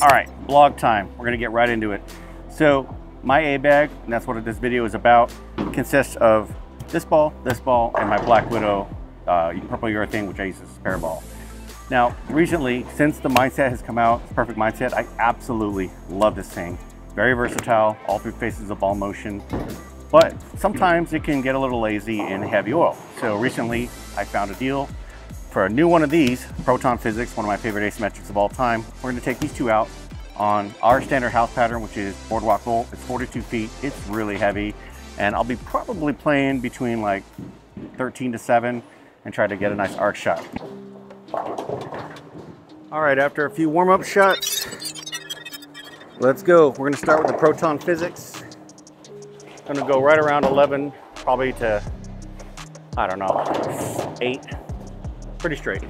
All right, blog time. We're gonna get right into it. So my A bag, and that's what this video is about, consists of this ball, and my Black Widow purple urethane, which I use as a spare ball. Now, recently, since the Mindset has come out, Perfect Mindset, I absolutely love this thing. Very versatile, all three faces of ball motion, but sometimes it can get a little lazy in heavy oil. So recently, I found a deal for a new one of these, Proton Physix, one of my favorite asymmetrics of all time. We're gonna take these two out on our standard house pattern, which is boardwalk roll. It's 42 feet, it's really heavy, and I'll be probably playing between like 13 to 7 and try to get a nice arc shot. All right, after a few warm-up shots, let's go. We're gonna start with the Proton Physix. I'm gonna go right around 11, probably to, I don't know, 8. Pretty straight.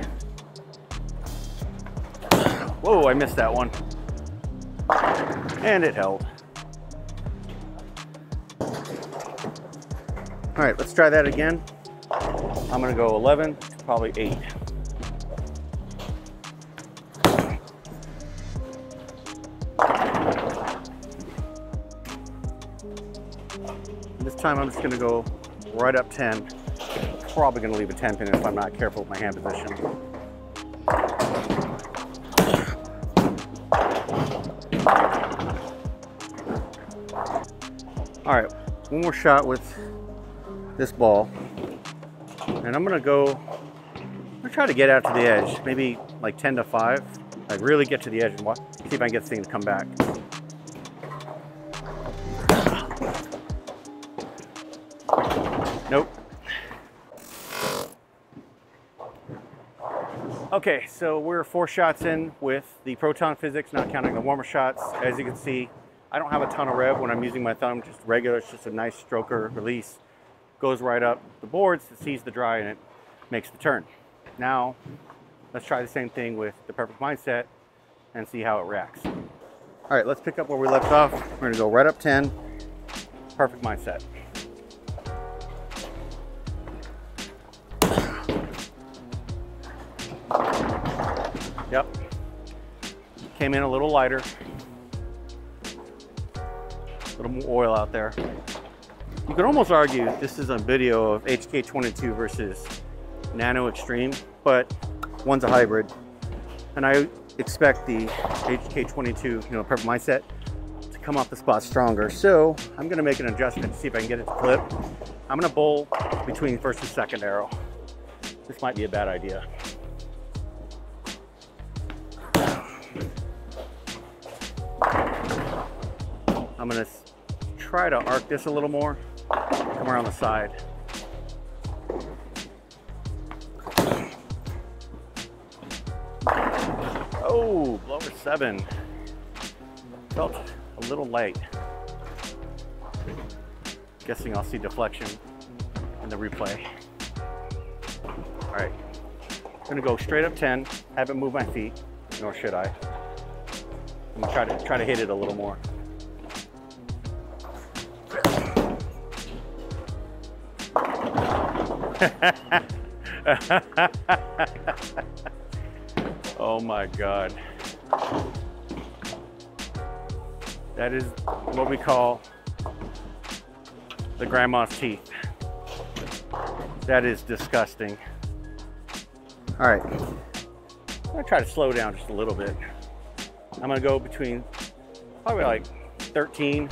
Whoa, I missed that one. And it held. All right, let's try that again. I'm gonna go 11 to probably 8. This time I'm just gonna go right up 10. Probably gonna leave a 10 pin if I'm not careful with my hand position. All right, one more shot with this ball. And I'm gonna try to get out to the edge, maybe like 10 to 5. Like really get to the edge and see if I can get this thing to come back. Nope. Okay, so we're 4 shots in with the Proton Physix, not counting the warmer shots. As you can see, I don't have a ton of rev when I'm using my thumb, just regular. It's just a nice stroker release. Goes right up the boards, it sees the dry, and it makes the turn. Now, let's try the same thing with the Perfect Mindset and see how it reacts. All right, let's pick up where we left off. We're gonna go right up 10, Perfect Mindset. Yep, came in a little lighter. A little more oil out there. You could almost argue this is a video of HK22 versus Nano Extreme, but one's a hybrid. And I expect the HK22, Perfect Mindset, to come off the spot stronger. So I'm gonna make an adjustment to see if I can get it to clip. I'm gonna bowl between first and second arrow. This might be a bad idea. I'm gonna try to arc this a little more, come around the side. Oh, blower 7. Felt a little light. Guessing I'll see deflection in the replay. All right, I'm gonna go straight up 10, haven't moved my feet, nor should I. I'm gonna try to hit it a little more. Oh my God. That is what we call the grandma's teeth. That is disgusting. All right, I'm gonna try to slow down just a little bit. I'm gonna go between probably like 13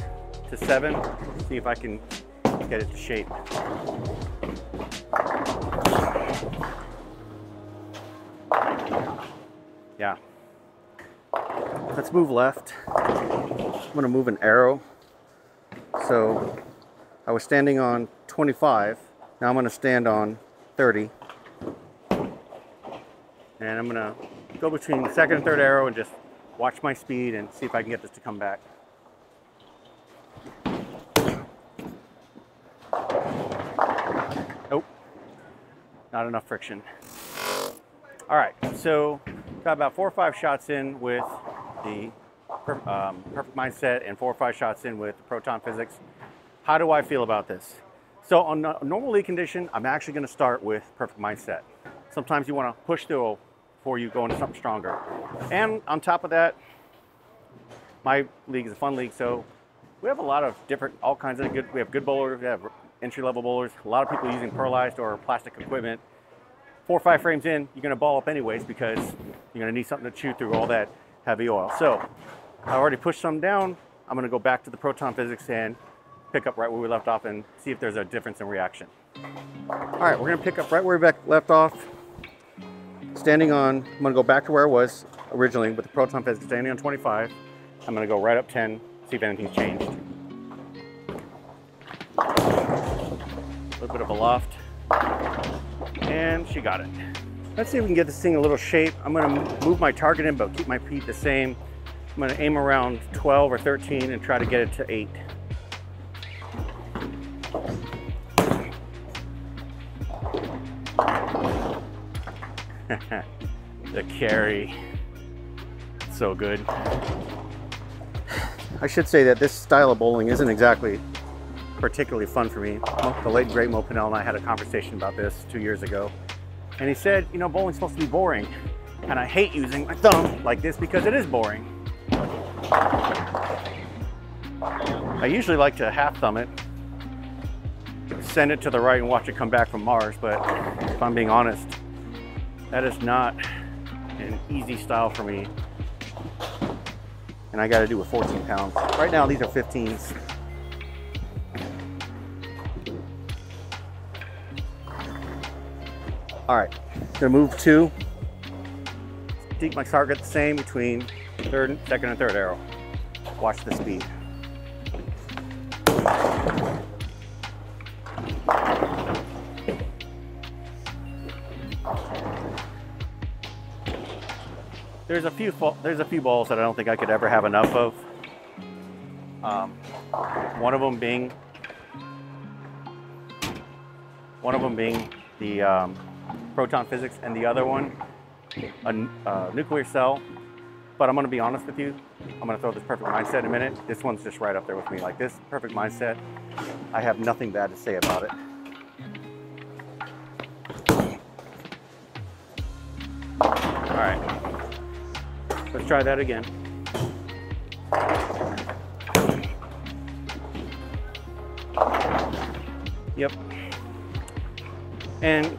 to 7, see if I can get it to shape. Yeah. Let's move left. I'm gonna move an arrow. So I was standing on 25. Now I'm gonna stand on 30. And I'm gonna go between the second and third arrow and just watch my speed and see if I can get this to come back. Nope, not enough friction. All right, so got about 4 or 5 shots in with the Perfect Mindset and 4 or 5 shots in with the Proton Physix. How do I feel about this? So on a normal lead condition, I'm actually gonna start with Perfect Mindset. Sometimes you want to push through before you go into something stronger. And on top of that, my league is a fun league, so we have a lot of different, all kinds of good, we have good bowlers, we have entry-level bowlers, a lot of people using pearlized or plastic equipment. 4 or 5 frames in, you're gonna ball up anyways because you're gonna need something to chew through all that heavy oil. So I already pushed some down. I'm gonna go back to the Proton Physix and pick up right where we left off and see if there's a difference in reaction. All right, we're gonna pick up right where we left off. Standing on, I'm gonna go back to where I was originally with the Proton Physix, standing on 25. I'm gonna go right up 10, see if anything's changed. A little bit of a loft, and she got it. Let's see if we can get this thing a little shape. I'm gonna move my target in, but keep my feet the same. I'm gonna aim around 12 or 13 and try to get it to 8. The carry, so good. I should say that this style of bowling isn't exactly particularly fun for me. The late great Mo Pinnell and I had a conversation about this 2 years ago. And he said, you know, bowling's supposed to be boring. And I hate using my thumb like this because it is boring. I usually like to half thumb it, send it to the right and watch it come back from Mars. But if I'm being honest, that is not an easy style for me. And I got to do with 14 pounds. Right now, these are 15s. All right, gonna move 2. Keep my target the same between second and third arrow. Watch the speed. There's a few balls that I don't think I could ever have enough of. One of them being the Proton Physix, and the other one a nuclear cell. But I'm going to be honest with you. I'm going to throw this Perfect Mindset in a minute. This one's just right up there with me. Like this Perfect Mindset, I have nothing bad to say about it. All right, let's try that again. Yep. And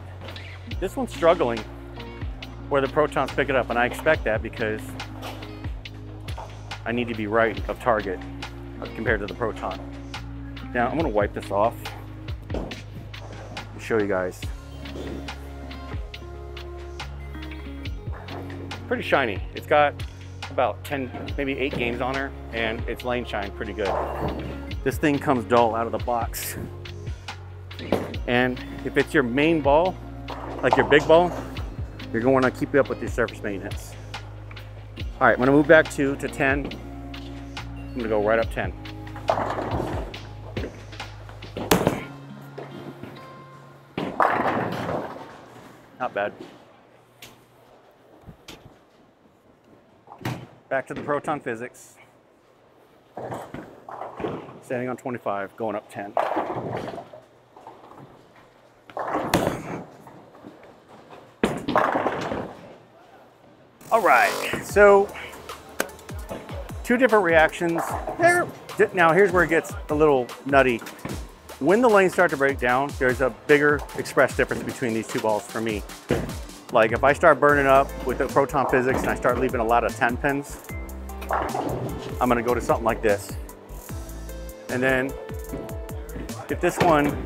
this one's struggling where the protons pick it up, and I expect that because I need to be right of target compared to the proton. Now I'm gonna wipe this off and show you guys. Pretty shiny. It's got about 10, maybe 8 games on her, and it's lane shine pretty good. This thing comes dull out of the box. And if it's your main ball, like your big ball, you're going to want to keep it up with your surface maintenance. All right, I'm going to move back 2 to 10. I'm going to go right up 10. Not bad. Back to the Proton Physix. Standing on 25, going up 10. All right, so 2 different reactions. Now here's where it gets a little nutty. When the lanes start to break down, there's a bigger express difference between these 2 balls for me. Like if I start burning up with the Proton Physix and I start leaving a lot of 10 pins, I'm gonna go to something like this. And then if this one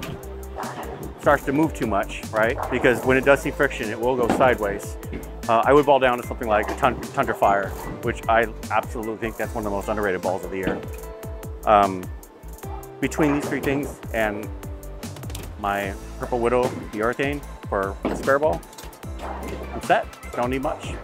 starts to move too much, right? Because when it does see friction, it will go sideways. I would ball down to something like a Tundra Fire, which I absolutely think that's one of the most underrated balls of the year. Between these 3 things and my Purple Widow, the Urethane for the spare ball, I'm set. Don't need much.